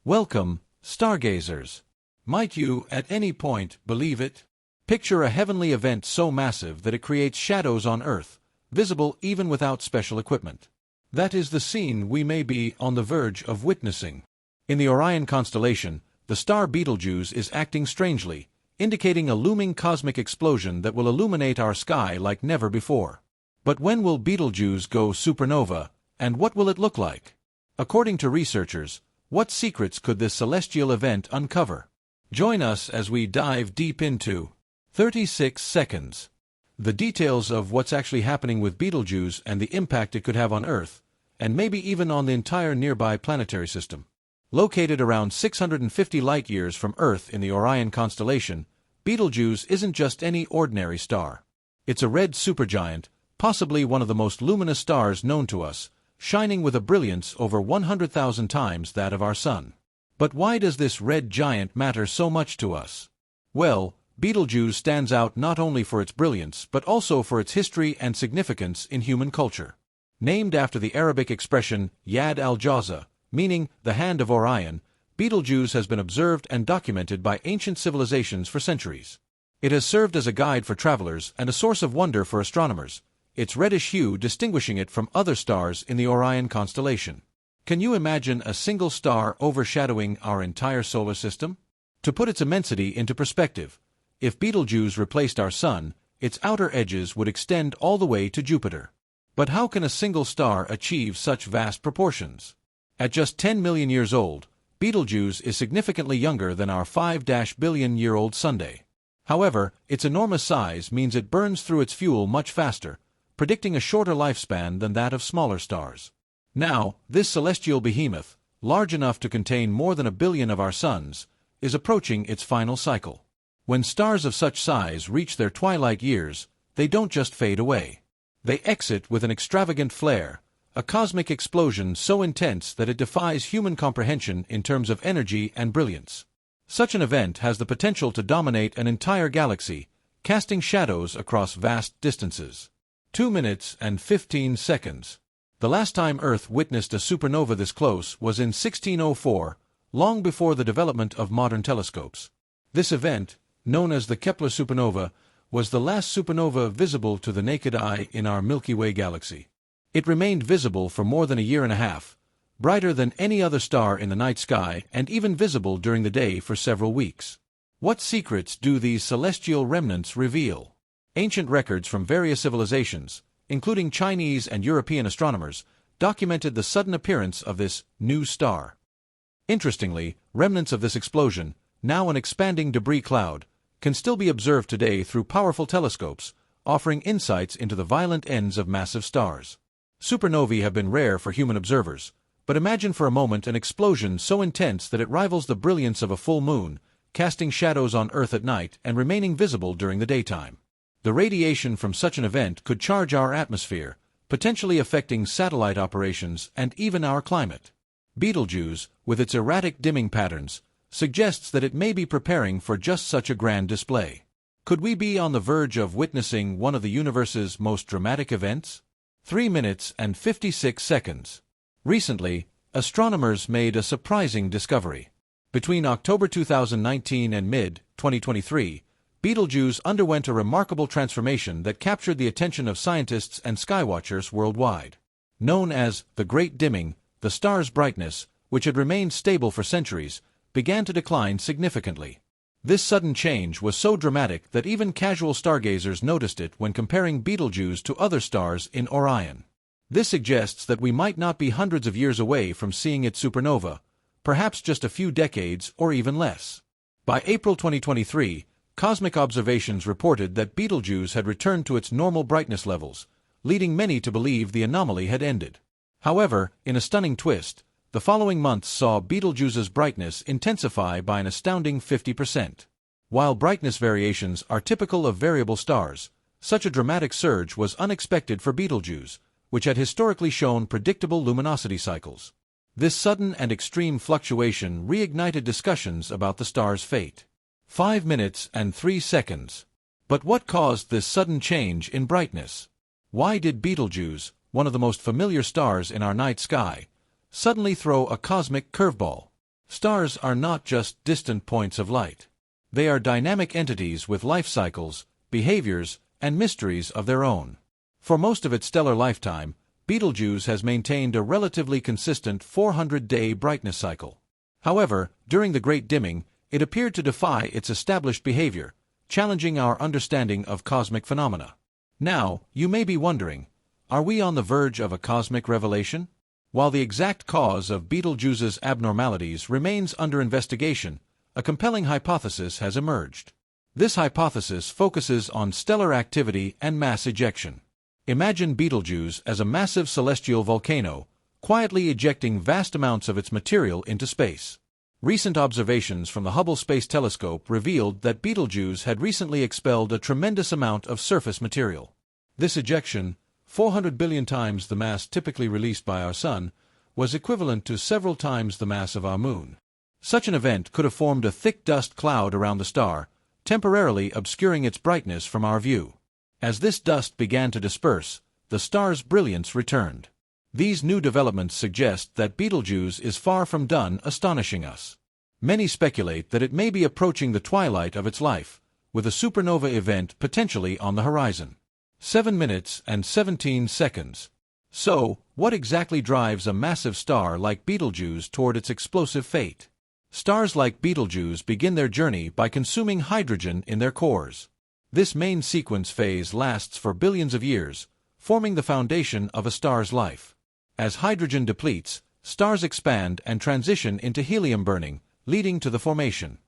Welcome, stargazers. Might you, at any point, believe it? Picture a heavenly event so massive that it creates shadows on Earth, visible even without special equipment. That is the scene we may be on the verge of witnessing. In the Orion constellation, the star Betelgeuse is acting strangely, indicating a looming cosmic explosion that will illuminate our sky like never before. But when will Betelgeuse go supernova, and what will it look like? According to researchers, what secrets could this celestial event uncover? Join us as we dive deep into 36 seconds. The details of what's actually happening with Betelgeuse and the impact it could have on Earth, and maybe even on the entire nearby planetary system. Located around 650 light-years from Earth in the Orion constellation, Betelgeuse isn't just any ordinary star. It's a red supergiant, possibly one of the most luminous stars known to us, shining with a brilliance over 100,000 times that of our Sun. But why does this red giant matter so much to us? Well, Betelgeuse stands out not only for its brilliance but also for its history and significance in human culture. Named after the Arabic expression Yad al-Jawza, meaning the hand of Orion, Betelgeuse has been observed and documented by ancient civilizations for centuries. It has served as a guide for travelers and a source of wonder for astronomers, its reddish hue distinguishing it from other stars in the Orion constellation. Can you imagine a single star overshadowing our entire solar system? To put its immensity into perspective, if Betelgeuse replaced our Sun, its outer edges would extend all the way to Jupiter. But how can a single star achieve such vast proportions? At just 10 million years old, Betelgeuse is significantly younger than our 5-billion-year-old Sunday. However, its enormous size means it burns through its fuel much faster, predicting a shorter lifespan than that of smaller stars. Now, this celestial behemoth, large enough to contain more than 1 billion of our suns, is approaching its final cycle. When stars of such size reach their twilight years, they don't just fade away. They exit with an extravagant flare, a cosmic explosion so intense that it defies human comprehension in terms of energy and brilliance. Such an event has the potential to dominate an entire galaxy, casting shadows across vast distances. 2 minutes and 15 seconds. The last time Earth witnessed a supernova this close was in 1604, long before the development of modern telescopes. This event, known as the Kepler supernova, was the last supernova visible to the naked eye in our Milky Way galaxy. It remained visible for more than a year and a half, brighter than any other star in the night sky and even visible during the day for several weeks. What secrets do these celestial remnants reveal? Ancient records from various civilizations, including Chinese and European astronomers, documented the sudden appearance of this new star. Interestingly, remnants of this explosion, now an expanding debris cloud, can still be observed today through powerful telescopes, offering insights into the violent ends of massive stars. Supernovae have been rare for human observers, but imagine for a moment an explosion so intense that it rivals the brilliance of a full moon, casting shadows on Earth at night and remaining visible during the daytime. The radiation from such an event could charge our atmosphere, potentially affecting satellite operations and even our climate. Betelgeuse, with its erratic dimming patterns, suggests that it may be preparing for just such a grand display. Could we be on the verge of witnessing one of the universe's most dramatic events? 3 minutes and 56 seconds. Recently, astronomers made a surprising discovery. Between October 2019 and mid-2023, Betelgeuse underwent a remarkable transformation that captured the attention of scientists and skywatchers worldwide. Known as the Great Dimming, the star's brightness, which had remained stable for centuries, began to decline significantly. This sudden change was so dramatic that even casual stargazers noticed it when comparing Betelgeuse to other stars in Orion. This suggests that we might not be hundreds of years away from seeing its supernova, perhaps just a few decades or even less. By April 2023, cosmic observations reported that Betelgeuse had returned to its normal brightness levels, leading many to believe the anomaly had ended. However, in a stunning twist, the following months saw Betelgeuse's brightness intensify by an astounding 50%. While brightness variations are typical of variable stars, such a dramatic surge was unexpected for Betelgeuse, which had historically shown predictable luminosity cycles. This sudden and extreme fluctuation reignited discussions about the star's fate. 5 minutes and 3 seconds. But what caused this sudden change in brightness? Why did Betelgeuse, one of the most familiar stars in our night sky, suddenly throw a cosmic curveball? Stars are not just distant points of light. They are dynamic entities with life cycles, behaviors, and mysteries of their own. For most of its stellar lifetime, Betelgeuse has maintained a relatively consistent 400-day brightness cycle. However, during the Great Dimming, it appeared to defy its established behavior, challenging our understanding of cosmic phenomena. Now, you may be wondering, are we on the verge of a cosmic revelation? While the exact cause of Betelgeuse's abnormalities remains under investigation, a compelling hypothesis has emerged. This hypothesis focuses on stellar activity and mass ejection. Imagine Betelgeuse as a massive celestial volcano, quietly ejecting vast amounts of its material into space. Recent observations from the Hubble Space Telescope revealed that Betelgeuse had recently expelled a tremendous amount of surface material. This ejection, 400 billion times the mass typically released by our Sun, was equivalent to several times the mass of our Moon. Such an event could have formed a thick dust cloud around the star, temporarily obscuring its brightness from our view. As this dust began to disperse, the star's brilliance returned. These new developments suggest that Betelgeuse is far from done astonishing us. Many speculate that it may be approaching the twilight of its life, with a supernova event potentially on the horizon. 7 minutes and 17 seconds. So, what exactly drives a massive star like Betelgeuse toward its explosive fate? Stars like Betelgeuse begin their journey by consuming hydrogen in their cores. This main sequence phase lasts for billions of years, forming the foundation of a star's life. As hydrogen depletes, stars expand and transition into helium burning, leading to the formation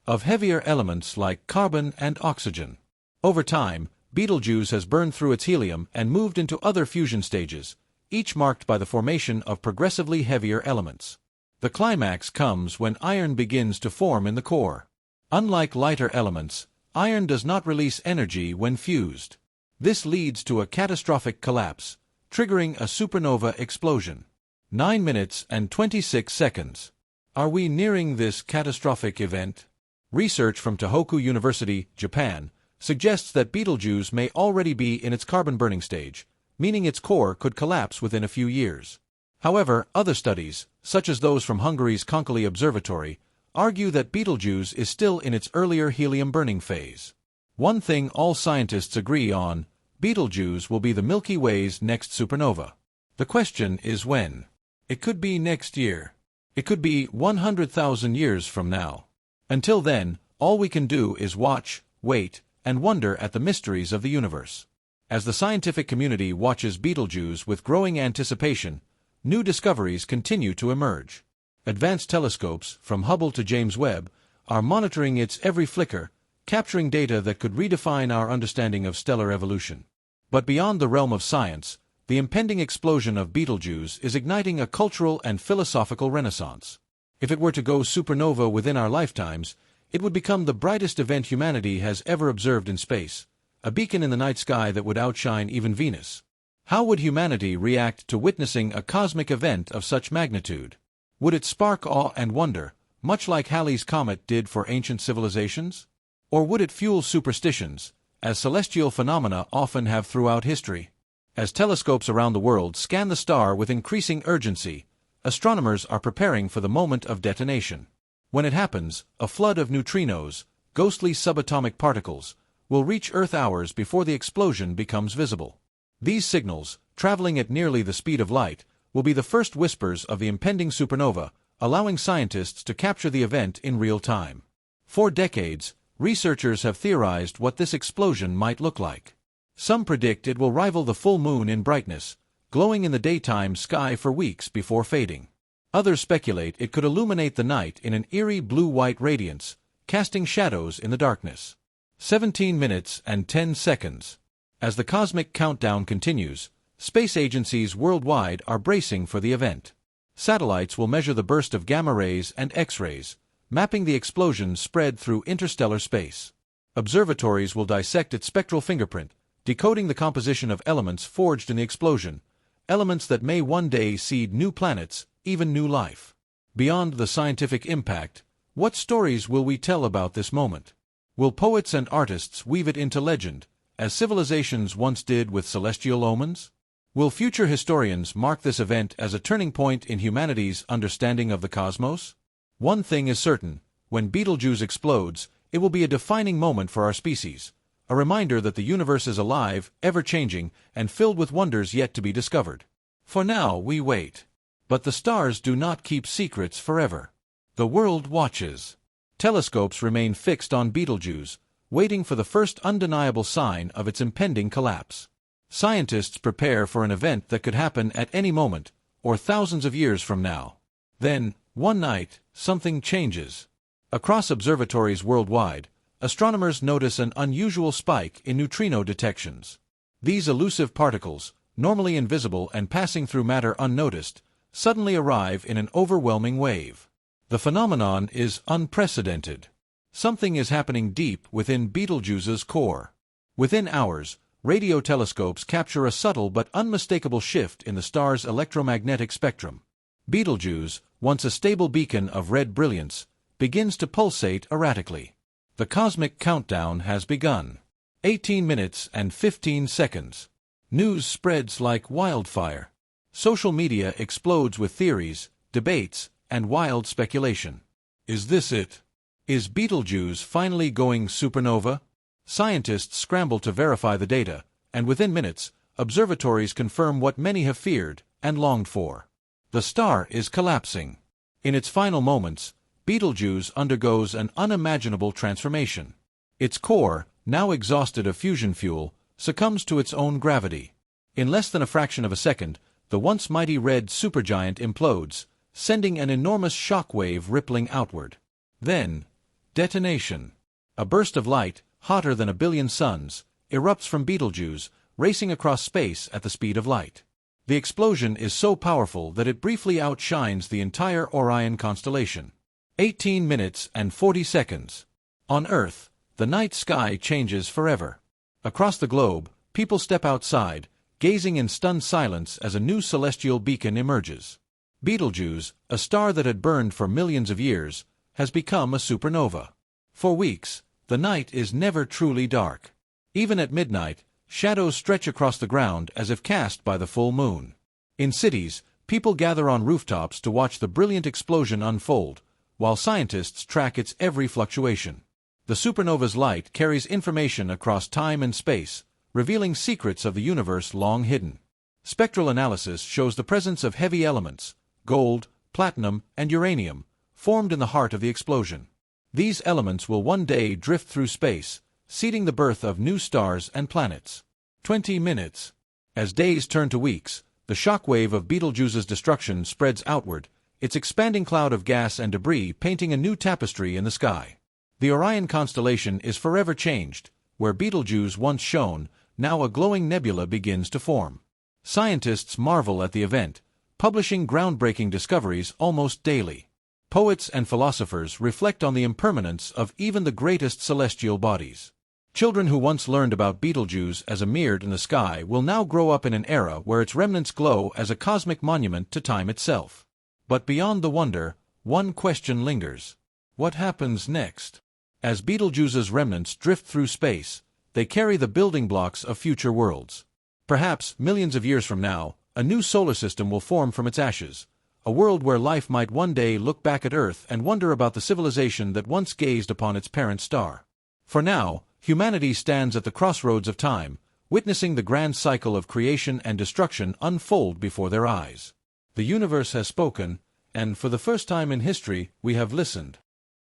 of heavier elements like carbon and oxygen. Over time, Betelgeuse has burned through its helium and moved into other fusion stages, each marked by the formation of progressively heavier elements. The climax comes when iron begins to form in the core. Unlike lighter elements, iron does not release energy when fused. This leads to a catastrophic collapse, triggering a supernova explosion. 9 minutes and 26 seconds. Are we nearing this catastrophic event? Research from Tohoku University, Japan, suggests that Betelgeuse may already be in its carbon-burning stage, meaning its core could collapse within a few years. However, other studies, such as those from Hungary's Konkoly Observatory, argue that Betelgeuse is still in its earlier helium-burning phase. One thing all scientists agree on: Betelgeuse will be the Milky Way's next supernova. The question is when. It could be next year. It could be 100,000 years from now. Until then, all we can do is watch, wait, and wonder at the mysteries of the universe. As the scientific community watches Betelgeuse with growing anticipation, new discoveries continue to emerge. Advanced telescopes, from Hubble to James Webb, are monitoring its every flicker, capturing data that could redefine our understanding of stellar evolution. But beyond the realm of science, the impending explosion of Betelgeuse is igniting a cultural and philosophical renaissance. If it were to go supernova within our lifetimes, it would become the brightest event humanity has ever observed in space, a beacon in the night sky that would outshine even Venus. How would humanity react to witnessing a cosmic event of such magnitude? Would it spark awe and wonder, much like Halley's Comet did for ancient civilizations? Or would it fuel superstitions, as celestial phenomena often have throughout history? As telescopes around the world scan the star with increasing urgency, astronomers are preparing for the moment of detonation. When it happens, a flood of neutrinos, ghostly subatomic particles, will reach Earth hours before the explosion becomes visible. These signals, traveling at nearly the speed of light, will be the first whispers of the impending supernova, allowing scientists to capture the event in real time. For decades, researchers have theorized what this explosion might look like. Some predict it will rival the full moon in brightness, glowing in the daytime sky for weeks before fading. Others speculate it could illuminate the night in an eerie blue-white radiance, casting shadows in the darkness. 17 minutes and 10 seconds. As the cosmic countdown continues, space agencies worldwide are bracing for the event. Satellites will measure the burst of gamma rays and X-rays, mapping the explosion spread through interstellar space. Observatories will dissect its spectral fingerprint, decoding the composition of elements forged in the explosion, elements that may one day seed new planets, even new life. Beyond the scientific impact, what stories will we tell about this moment? Will poets and artists weave it into legend, as civilizations once did with celestial omens? Will future historians mark this event as a turning point in humanity's understanding of the cosmos? One thing is certain: when Betelgeuse explodes, it will be a defining moment for our species, a reminder that the universe is alive, ever-changing, and filled with wonders yet to be discovered. For now, we wait. But the stars do not keep secrets forever. The world watches. Telescopes remain fixed on Betelgeuse, waiting for the first undeniable sign of its impending collapse. Scientists prepare for an event that could happen at any moment, or thousands of years from now. Then, one night, something changes. Across observatories worldwide, astronomers notice an unusual spike in neutrino detections. These elusive particles, normally invisible and passing through matter unnoticed, suddenly arrive in an overwhelming wave. The phenomenon is unprecedented. Something is happening deep within Betelgeuse's core. Within hours, radio telescopes capture a subtle but unmistakable shift in the star's electromagnetic spectrum. Betelgeuse, once a stable beacon of red brilliance, begins to pulsate erratically. The cosmic countdown has begun. 18 minutes and 15 seconds. News spreads like wildfire. Social media explodes with theories, debates, and wild speculation. Is this it? Is Betelgeuse finally going supernova? Scientists scramble to verify the data, and within minutes, observatories confirm what many have feared and longed for. The star is collapsing. In its final moments, Betelgeuse undergoes an unimaginable transformation. Its core, now exhausted of fusion fuel, succumbs to its own gravity. In less than a fraction of a second, the once mighty red supergiant implodes, sending an enormous shock wave rippling outward. Then, detonation. A burst of light, hotter than a billion suns, erupts from Betelgeuse, racing across space at the speed of light. The explosion is so powerful that it briefly outshines the entire Orion constellation. 18 minutes and 40 seconds. On Earth, the night sky changes forever. Across the globe, people step outside, gazing in stunned silence as a new celestial beacon emerges. Betelgeuse, a star that had burned for millions of years, has become a supernova. For weeks, the night is never truly dark. Even at midnight, shadows stretch across the ground as if cast by the full moon. In cities, people gather on rooftops to watch the brilliant explosion unfold, while scientists track its every fluctuation. The supernova's light carries information across time and space, revealing secrets of the universe long hidden. Spectral analysis shows the presence of heavy elements, gold, platinum, and uranium, formed in the heart of the explosion. These elements will one day drift through space, seeding the birth of new stars and planets. 20 minutes. As days turn to weeks, the shockwave of Betelgeuse's destruction spreads outward, its expanding cloud of gas and debris painting a new tapestry in the sky. The Orion constellation is forever changed. Where Betelgeuse once shone, now a glowing nebula begins to form. Scientists marvel at the event, publishing groundbreaking discoveries almost daily. Poets and philosophers reflect on the impermanence of even the greatest celestial bodies. Children who once learned about Betelgeuse as a mirror in the sky will now grow up in an era where its remnants glow as a cosmic monument to time itself. But beyond the wonder, one question lingers. What happens next? As Betelgeuse's remnants drift through space, they carry the building blocks of future worlds. Perhaps, millions of years from now, a new solar system will form from its ashes, a world where life might one day look back at Earth and wonder about the civilization that once gazed upon its parent star. For now, humanity stands at the crossroads of time, witnessing the grand cycle of creation and destruction unfold before their eyes. The universe has spoken, and for the first time in history, we have listened.